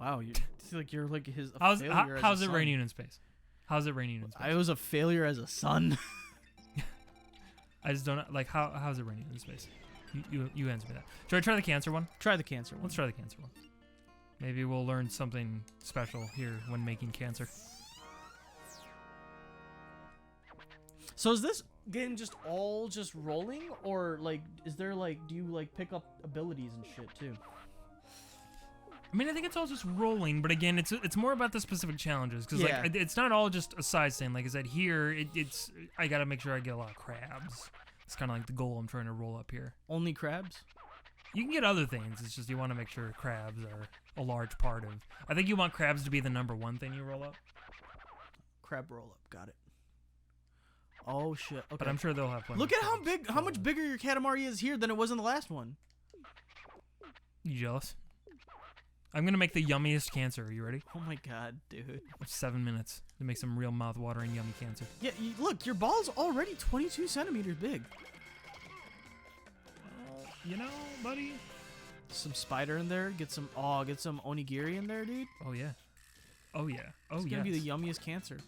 Wow, you're like his. How's it raining in space? How's it raining in space? I was a failure as a son. I just don't like how's it raining in space? You answer me that. Should I try the cancer one? Try the cancer one. Let's try the cancer one. Maybe we'll learn something special here when making cancer. So is this game just all rolling, or like is there like do you like pick up abilities and shit too? I mean, I think it's all just rolling, but again, it's more about the specific challenges because like it's not all just a size thing. Like I said, here it's I gotta make sure I get a lot of crabs. It's kind of like the goal I'm trying to roll up here. Only crabs? You can get other things. It's just you want to make sure crabs are a large part of. I think you want crabs to be the #1 thing you roll up. Crab roll up, got it. Oh shit! Okay. But I'm sure they'll have plenty. Look at how much bigger your Katamari is here than it was in the last one. You jealous? I'm gonna make the yummiest cancer. Are you ready? Oh my god, dude! 7 minutes to make some real mouth-watering yummy cancer. Yeah, look, your ball's already 22 centimeters big. You know, buddy. Some spider in there. Get some onigiri in there, dude. Oh yeah. Oh yeah. Oh yeah. It's gonna be the yummiest cancer.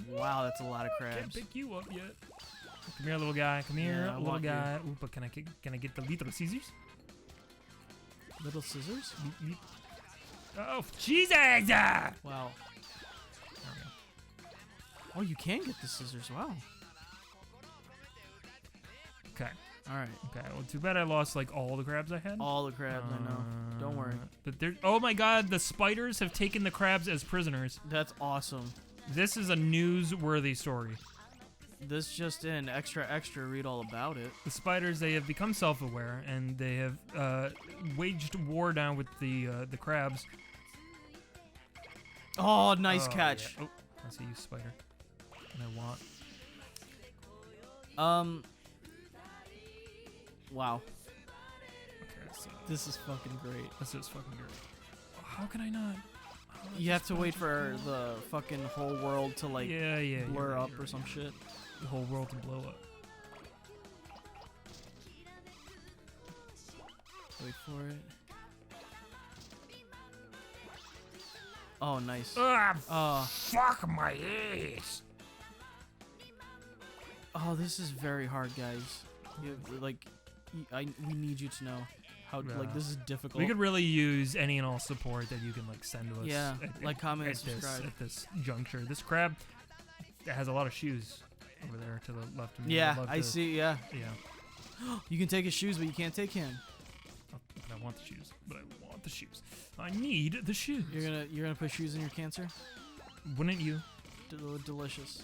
Wow, that's a lot of crabs. Can't pick you up yet. Come here, little guy. Come here, little guy. Ooh, but can I get the little scissors? Little scissors? Oh, Jesus! Wow. Oh, you can get the scissors. Wow. Okay. All right. Okay. Well, too bad I lost like all the crabs I had. All the crabs, I know. Don't worry. But there. Oh my God! The spiders have taken the crabs as prisoners. That's awesome. This is a newsworthy story. This just in, extra, read all about it. The spiders, they have become self-aware, and they have waged war down with the crabs. Oh, nice catch. Yeah. Oh, I see you, spider. And I want. Wow. Okay, so this is fucking great. This is fucking great. Oh, how can I not? You have to wait for the fucking whole world to like blur up or some shit. The whole world to blow up. Wait for it. Oh, nice. Fuck my ass. Oh, this is very hard, guys. We need you to know how like this is difficult. We could really use any and all support that you can like send to us. Yeah, like, comment, and subscribe. At this juncture, this crab has a lot of shoes over there to the left of me. Yeah, I see. Yeah. Yeah. You can take his shoes, but you can't take him. But I want the shoes. I need the shoes. You're gonna put shoes in your cancer? Wouldn't you? Delicious.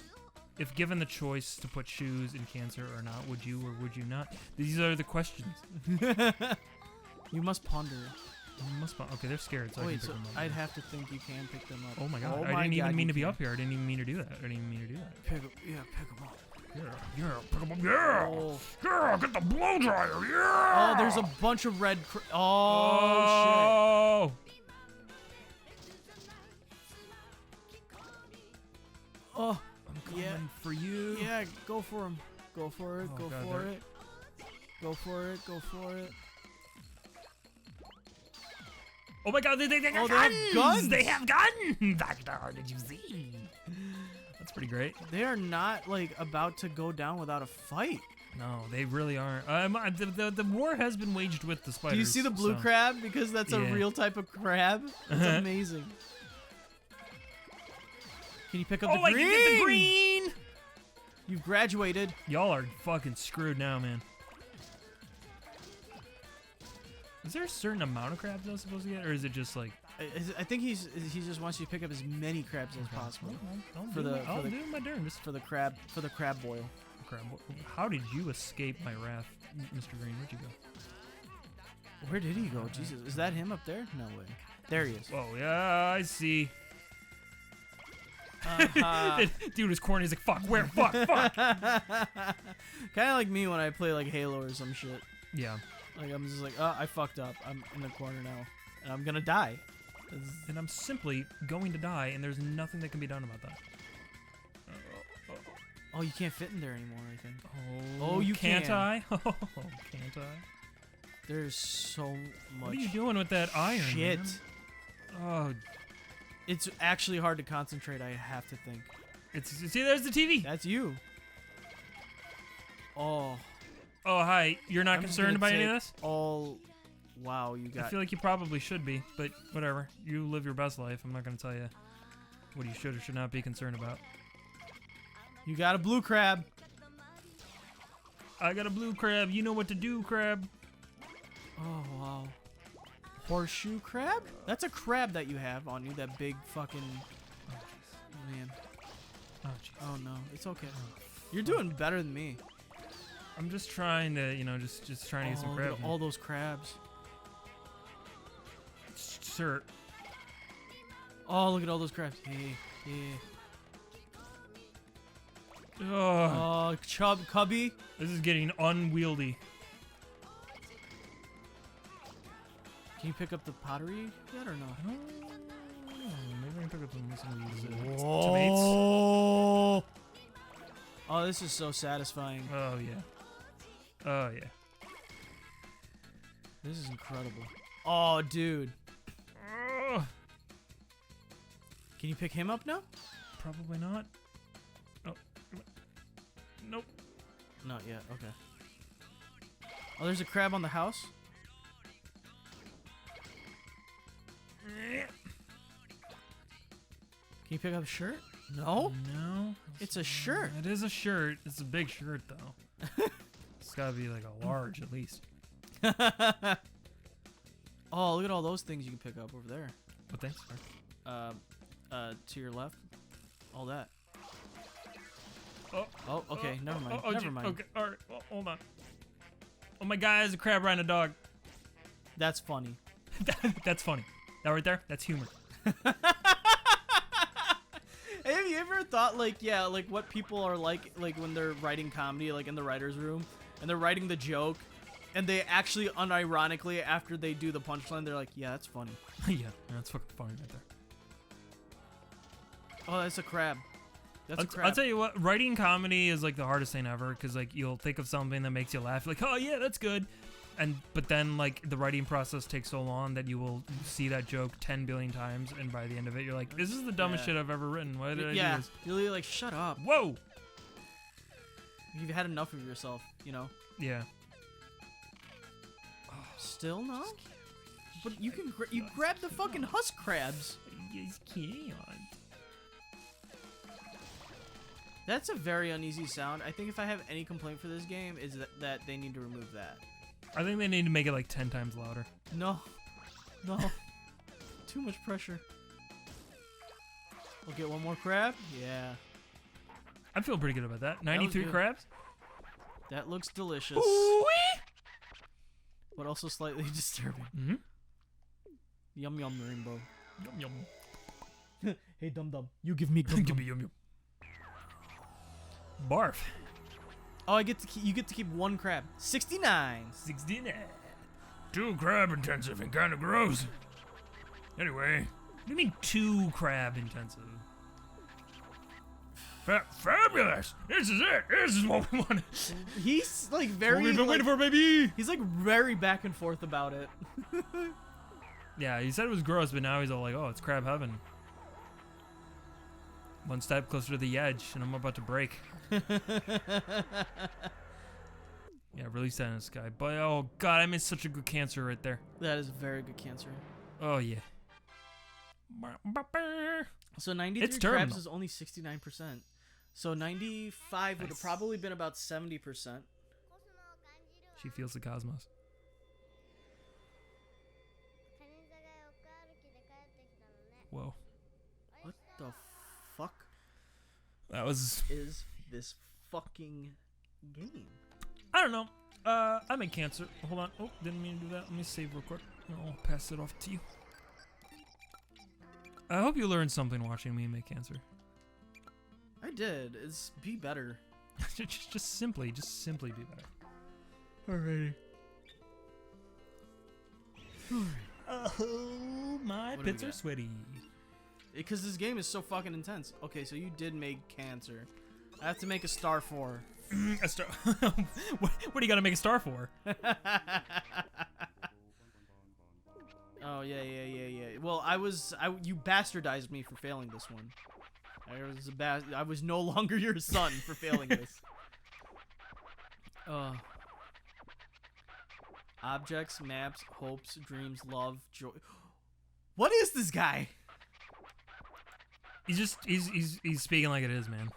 If given the choice to put shoes in cancer or not, would you or would you not? These are the questions. You must ponder. Okay, they're scared, so I can pick them up. I'd have to think you can pick them up. Oh my god! I didn't even mean to be up here. I didn't even mean to do that. Pick them up. Yeah, pick them up. Yeah, yeah, get the blow dryer. Yeah. Oh, there's a bunch of red. Oh shit. Oh. I'm coming for you. Yeah, go for him. Go for it. Go for it. Go for it. Go for it. Oh my god, they have guns! They have guns! Did you see? That's pretty great. They are not, like, about to go down without a fight. No, they really aren't. The war has been waged with the spiders. Do you see the blue crab? Because that's a real type of crab. It's amazing. Can you pick up the green? I can get the green! You've graduated. Y'all are fucking screwed now, man. Is there a certain amount of crabs I was supposed to get, or is it just like? I think he just wants you to pick up as many crabs as possible. I'll do my darn. For the crab boil. How did you escape my wrath, Mr. Green? Where'd you go? Where did he go? Jesus, is that him up there? No way. There he is. Oh yeah, I see. Dude was corny. He's like, fuck, where? Fuck. Kind of like me when I play like Halo or some shit. Yeah. Like, I'm just like, oh, I fucked up. I'm in the corner now. And I'm gonna die. And I'm simply going to die, and there's nothing that can be done about that. Oh, you can't fit in there anymore, I think. Oh, you can't I? Oh, can't I? There's so much. What are you doing with that iron? Shit. Man? Oh, It's actually hard to concentrate, I have to think. see, there's the TV. That's you. Oh. Oh, hi. You're not I'm just concerned gonna about any of take this? all... Wow, you I got... feel like you probably should be, but whatever. You live your best life. I'm not gonna tell you what you should or should not be concerned about. You got a blue crab. I got a blue crab. You know what to do, crab. Oh, wow. Horseshoe crab? That's a crab that you have on you, that big fucking... Oh, man. Oh, jeez. Oh, no. It's okay. You're doing better than me. I'm just trying to, you know, just trying to get some look crab. at all those crabs. Sir. Oh, look at all those crabs. Hey, hey. Oh, Oh, cubby. this is getting unwieldy. Can you pick up the pottery yet or no? Maybe I can pick up some of these tomatoes. Oh. Oh, this is so satisfying. Oh, yeah. Oh, yeah. This is incredible. Oh, dude. Oh, Can you pick him up now? probably not. Oh. Nope. Not yet. Okay. Oh, there's a crab on the house. Can you pick up a shirt? No. No. It's a shirt. It is a shirt. It's a big shirt, though. It's gotta be like a large at least. Oh, look at all those things you can pick up over there. What things? To your left. All that. Oh. Oh, okay. Never mind. Oh, Never mind. Okay, alright. Well, hold on. Oh my god, there's a crab riding a dog. That's funny. That's funny. That right there, that's humor. Hey, have you ever thought, like, yeah, like what people are like when they're writing comedy, like in the writer's room, and they're writing the joke, and they actually, unironically, after they do the punchline, they're like, yeah, that's funny. Yeah, that's fucking funny right there. Oh, that's a crab. That's a crab. I'll tell you what, writing comedy is like the hardest thing ever, because like you'll think of something that makes you laugh, like, oh yeah, that's good. But then like the writing process takes so long that you will see that joke 10 billion times, and by the end of it, you're like, this is the dumbest shit I've ever written. Why did I do this? You're like, shut up. Whoa! You've had enough of yourself, you know? Yeah. Still no? But you can you grab the fucking husk crabs. Yes, can't. That's a very uneasy sound. I think if I have any complaint for this game is that they need to remove that. I think they need to make it like 10 times louder. No. No. Too much pressure. We'll get one more crab? Yeah. I feel pretty good about that. 93 good. crabs? That looks delicious. Ooh-wee! But also slightly disturbing. Mm-hmm. Yum yum rainbow. Yum yum. Hey dum dum. You give me gum Give me yum yum. Barf. Oh, you get to keep one crab. 69. 69. Too crab intensive and kind of gross. Anyway, what do you mean too crab intensive? Fabulous! This is it. This is what we want. He's like very. What we've been waiting for, baby. He's like very back and forth about it. Yeah, he said it was gross, but now he's all like, "Oh, it's crab heaven." One step closer to the edge, and I'm about to break. Yeah, release that in the sky. But oh god, I missed such a good cancer right there. That is a very good cancer. Oh yeah. So 93 It's crabs terminal. is only 69%. So 95 would have Nice. probably been about 70%. She feels the cosmos. Whoa. What the fuck That was... is this fucking game? I don't know. I made cancer. Hold on. Oh, didn't mean to do that. Let me save real quick. I'll pass it off to you. I hope you learned something watching me make cancer. I did. It's be better. just simply be better. Alrighty. Oh, my What do we pits are got? sweaty. Because this game is so fucking intense. Okay, so you did make cancer. I have to make a star 4. A star. What do you gotta make a star for? Oh yeah. Well, you bastardized me for failing this one. I was no longer your son for failing this. Objects, maps, hopes, dreams, love, joy. What is this guy? He's speaking like it is, man.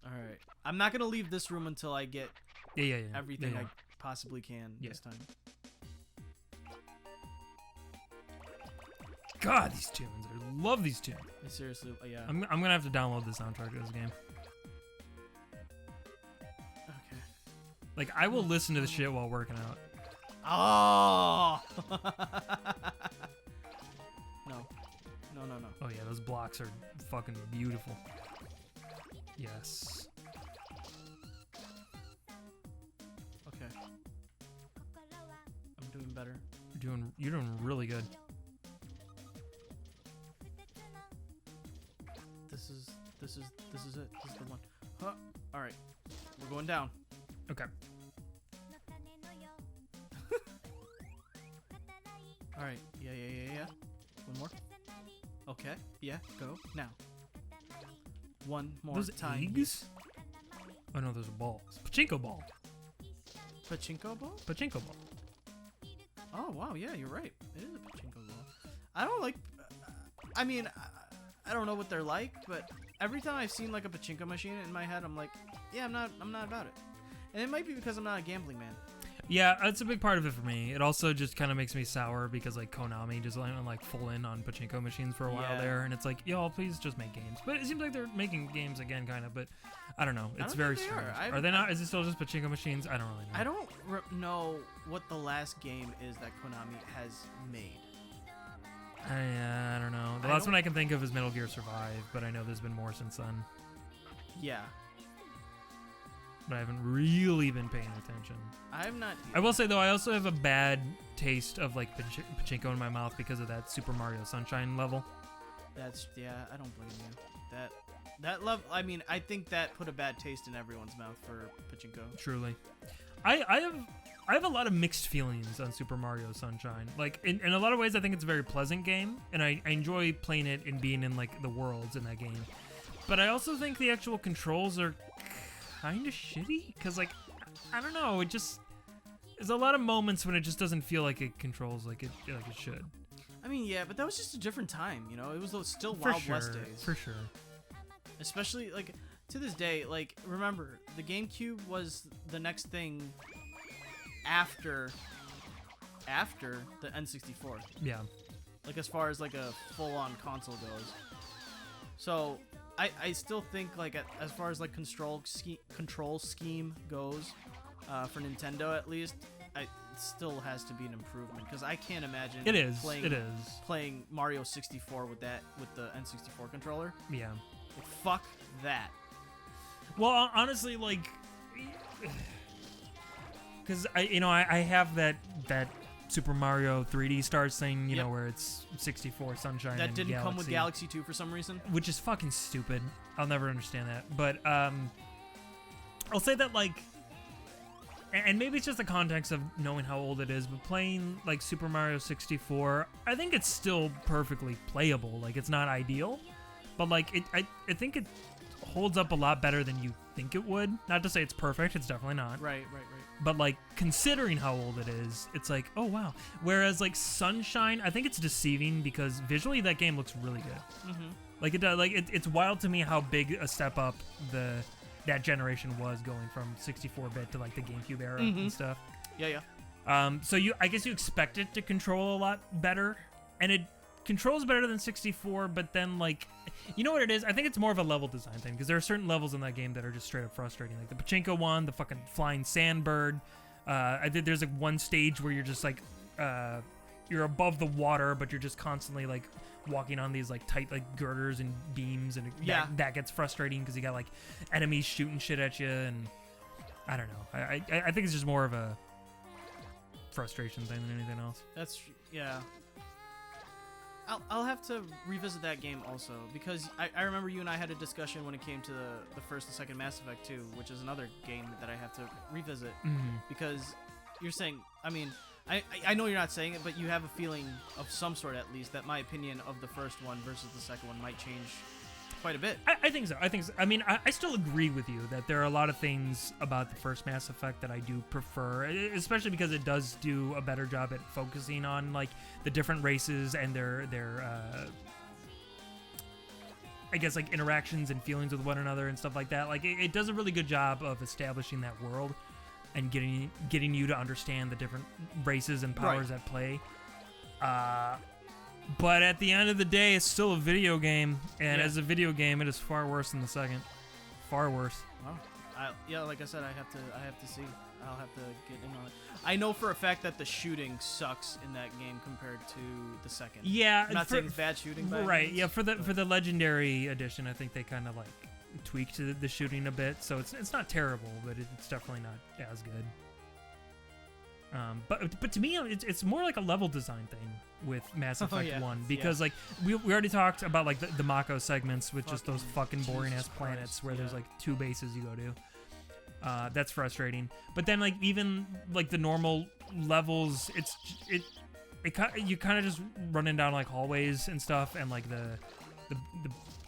All right. I'm not gonna leave this room until I get everything Yeah. I possibly can this time. God, these tunes. I love these tunes. Seriously, yeah. I'm gonna have to download the soundtrack to this game. Okay. Like, I will listen to the shit while working out. Oh! No. Oh yeah, those blocks are fucking beautiful. Yes. Okay. I'm doing better. You're doing really good. This is it. This is the one. Huh. All right. We're going down. Okay. All right. Yeah. One more. Okay. Yeah. Go now. One more Those time. eggs? Oh no, those are balls. Pachinko ball. Pachinko ball? Pachinko ball. Oh wow. Yeah, you're right. It is a pachinko ball. I don't like. I mean, I don't know what they're like, but every time I've seen like a pachinko machine in my head, I'm like, yeah, I'm not about it. And it might be because I'm not a gambling man. Yeah, that's a big part of it for me. It also just kind of makes me sour because like Konami just went like full in on pachinko machines for a while there, and it's like, y'all, please just make games. But it seems like they're making games again, kind of. But I don't know. It's very strange. Are they not? Is it still just pachinko machines? I don't really know. I don't know what the last game is that Konami has made. I don't know. The last one I can think of is Metal Gear Survive, but I know there's been more since then. Yeah. But I haven't really been paying attention. I'm not. I will say though, I also have a bad taste of like pachinko in my mouth because of that Super Mario Sunshine level. I don't blame you. That level. I mean, I think that put a bad taste in everyone's mouth for pachinko. Truly, I have a lot of mixed feelings on Super Mario Sunshine. Like in a lot of ways, I think it's a very pleasant game, and I enjoy playing it and being in like the worlds in that game. But I also think the actual controls are kind of shitty because like I don't know, it just there's a lot of moments when it just doesn't feel like it controls like it should. I mean, yeah, but that was just a different time, you know. It was still Wild West days. For sure. Especially like to this day, like remember the GameCube was the next thing after the N64. Yeah. Like as far as like a full-on console goes. So I still think like as far as like control scheme goes, for Nintendo at least, it still has to be an improvement because I can't imagine playing Mario 64 with the N64 controller. Yeah. Like, fuck that. Well, honestly, like, because I have that Super Mario 3D Stars thing, you know, where it's 64 Sunshine. That and didn't Galaxy, come with Galaxy 2 for some reason. which is fucking stupid. I'll never understand that. But I'll say that like, and maybe it's just the context of knowing how old it is, but playing like Super Mario 64, I think it's still perfectly playable. Like it's not ideal, but like I think it holds up a lot better than you think it would. Not to say it's perfect, it's definitely not. Right. But like considering how old it is, it's like, oh wow. Whereas like Sunshine, I think it's deceiving because visually that game looks really good. Mm-hmm. Like it does. Like it's wild to me how big a step up that generation was going from 64-bit to like the GameCube era and stuff. Yeah. So I guess you expect it to control a lot better, and it controls better than 64. But then like, you know what it is? I think it's more of a level design thing because there are certain levels in that game that are just straight up frustrating, like the pachinko one, the fucking flying sandbird. I think there's like one stage where you're just like you're above the water, but you're just constantly like walking on these like tight like girders and beams, and that gets frustrating because you got like enemies shooting shit at you, and I don't know. I think it's just more of a frustration thing than anything else. Yeah. I'll have to revisit that game also because I remember you and I had a discussion when it came to the first and second Mass Effect 2, which is another game that I have to revisit because you're saying, I mean, I know you're not saying it, but you have a feeling of some sort at least that my opinion of the first one versus the second one might change quite a bit. I think so. I mean, I still agree with you that there are a lot of things about the first Mass Effect that I do prefer, especially because it does do a better job at focusing on like the different races and their I guess like interactions and feelings with one another and stuff like that. Like it does a really good job of establishing that world and getting you to understand the different races and powers at play. But at the end of the day, it's still a video game, and as a video game, it is far worse than the second. Far worse. Well, like I said, I have to see. I'll have to get in on it. I know for a fact that the shooting sucks in that game compared to the second. Yeah, I'm not saying it's bad shooting, by right? Yeah, for the Legendary Edition, I think they kind of like tweaked the shooting a bit, so it's not terrible, but it's definitely not as good. But to me, it's more like a level design thing with Mass Effect 1 because like we already talked about like the Mako segments with just those fucking boring ass planets where there's like 2 bases you go to. That's frustrating. But then like even like the normal levels, you kind of just running down like hallways and stuff, and like the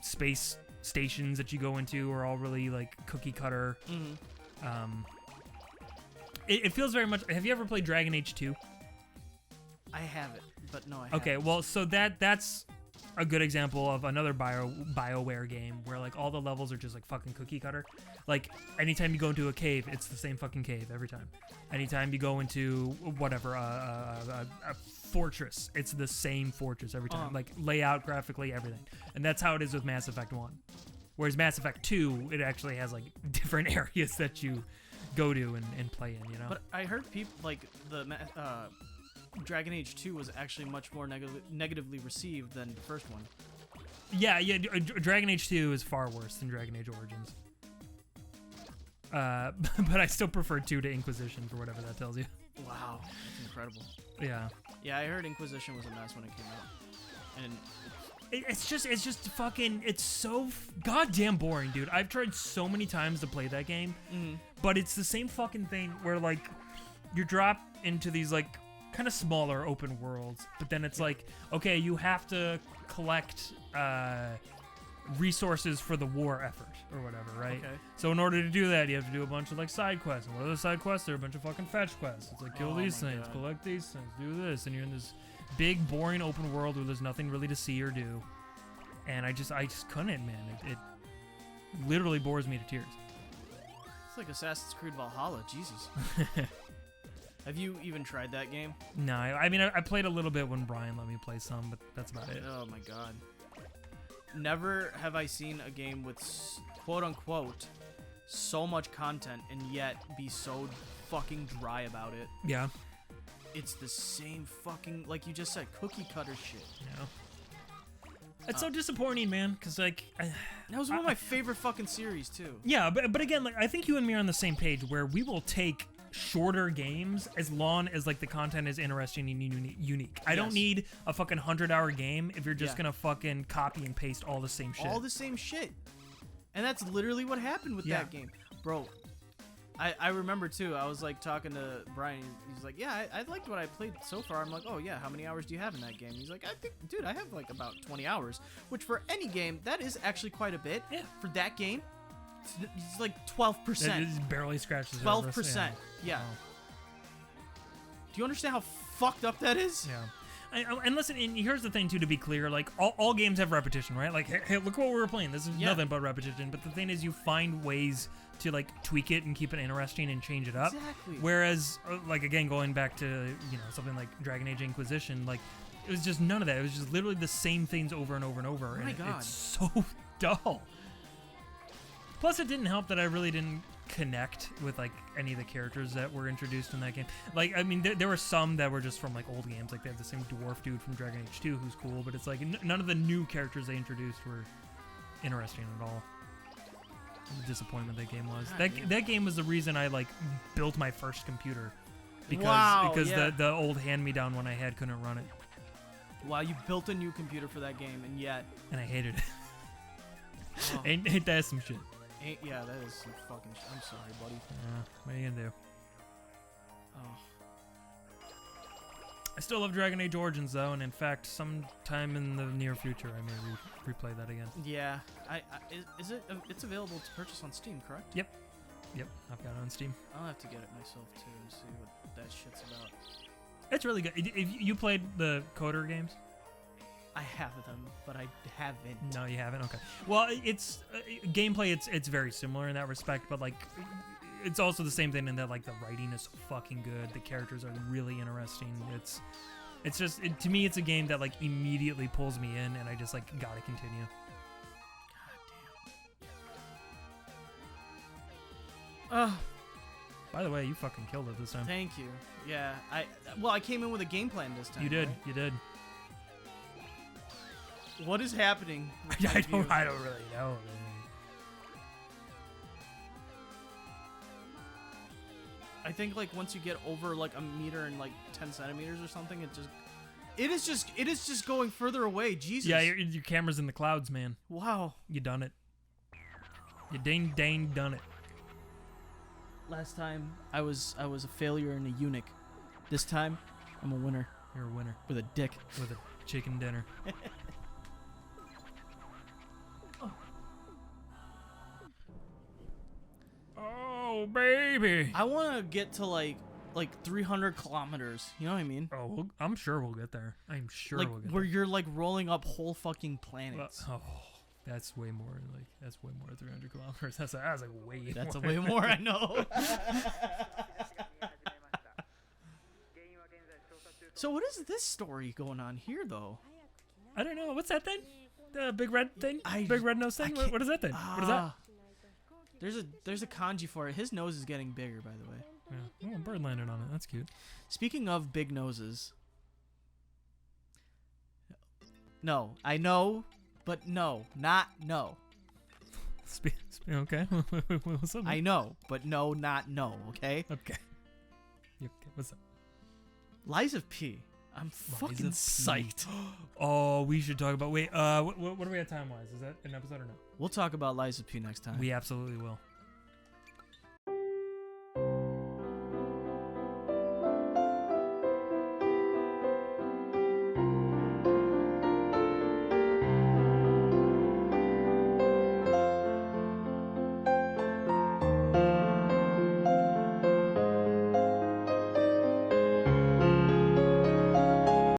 space stations that you go into are all really like cookie cutter. It feels very much. Have you ever played Dragon Age 2? I haven't, but no, I haven't. Okay, well, so that's a good example of another BioWare game where like all the levels are just like fucking cookie cutter. Like anytime you go into a cave, it's the same fucking cave every time. Anytime you go into whatever a fortress, it's the same fortress every time. Like layout, graphically, everything. And that's how it is with Mass Effect 1. Whereas Mass Effect 2, it actually has like different areas that you go to and play in, you know. But I heard people like the Dragon Age 2 was actually much more negatively received than the first one. Yeah, Dragon Age 2 is far worse than Dragon Age Origins. But I still prefer 2 to Inquisition for whatever that tells you. Wow, that's incredible. Yeah. Yeah, I heard Inquisition was a mess when it came out, and it's just fucking. It's so goddamn boring, dude. I've tried so many times to play that game, but it's the same fucking thing where like you drop into these like kind of smaller open worlds, but then it's like, okay, you have to collect resources for the war effort or whatever, right? Okay. So in order to do that, you have to do a bunch of like side quests. And what are the side quests? They're a bunch of fucking fetch quests. It's like kill these things, collect these things, do this, and you're in this big boring open world where there's nothing really to see or do. And I just couldn't, man. It literally bores me to tears. It's like Assassin's Creed Valhalla, Jesus. Have you even tried that game? No, I mean I played a little bit when Brian let me play some, but that's about it. Oh my god. Never have I seen a game with quote unquote so much content and yet be so fucking dry about it. Yeah. It's the same fucking, like you just said, cookie cutter shit. Yeah. It's so disappointing, man, because like that was one of my favorite fucking series too. Yeah, but again, like I think you and me are on the same page where we will take shorter games as long as like the content is interesting and unique. I don't need a fucking 100-hour game if you're just gonna fucking copy and paste all the same shit. All the same shit. And that's literally what happened with that game. Bro, I remember too, I was like talking to Brian, he's like, yeah, I liked what I played so far. I'm like, oh yeah, how many hours do you have in that game? He's like, I think, dude, I have like about 20 hours, which for any game, that is actually quite a bit. Yeah. For that game, it's like 12%. It barely scratches 12%. Yeah. Wow. Do you understand how fucked up that is? Yeah. And listen, and here's the thing too, to be clear, like all games have repetition, right? Like, hey, look what we were playing. This is nothing but repetition. But the thing is, you find ways to like tweak it and keep it interesting and change it up. Exactly. Whereas, like again, going back to something like Dragon Age Inquisition, like it was just none of that. It was just literally the same things over and over and over. Oh my God. It's so dull. Plus, it didn't help that I really didn't connect with like any of the characters that were introduced in that game. Like, I mean, there were some that were just from like old games. Like they have the same dwarf dude from Dragon Age 2 who's cool, but it's like none of the new characters they introduced were interesting at all. The disappointment that game was. That game was the reason I like built my first computer because the old hand-me-down one I had couldn't run it. Wow, you built a new computer for that game, and I hated it. Oh. Ain't that some shit? Yeah, that is some fucking shit. I'm sorry, buddy. What are you gonna do? Oh. I still love Dragon Age Origins though, and in fact, sometime in the near future, I may replay that again. Yeah, is it? It's available to purchase on Steam, correct? Yep, I've got it on Steam. I'll have to get it myself too and see what that shit's about. It's really good. If you played the Coder games? I have them, but I haven't. No, you haven't. Okay. Well, it's gameplay. It's very similar in that respect, but like, it's also the same thing in that like the writing is so fucking good. The characters are really interesting. It's just to me, it's a game that like immediately pulls me in, and I just like gotta continue. God damn. By the way, you fucking killed it this time. Thank you. Yeah, I came in with a game plan this time. You did. Right? You did. What is happening? I don't really know. I think like once you get over like a meter and like 10 centimeters or something, it is just going further away. Jesus. Yeah, your camera's in the clouds, man. Wow. You done it. You dang done it. Last time I was a failure and a eunuch. This time I'm a winner. You're a winner with a dick. With a chicken dinner. Oh baby! I want to get to like 300 kilometers. You know what I mean? Oh, I'm sure we'll get there. I'm sure like we'll get where there. you're like rolling up whole fucking planets. That's way more. That's way more than 300 kilometers. That's like way. That's more. a way more. I know. So what is this story going on here, though? I don't know. What's that thing? The big red thing? Big red nose thing? What is that thing? What is that? There's a kanji for it. His nose is getting bigger, by the way. Yeah. Oh, a bird landed on it. That's cute. Speaking of big noses. No, I know, but no, not no. Okay. What's up? I know, but no, not no. Okay. Okay. What's up? Lies of P. I'm fucking psyched. Oh, we should talk about. Wait. What are we at time wise? Is that an episode or no? We'll talk about Lies of P next time. We absolutely will.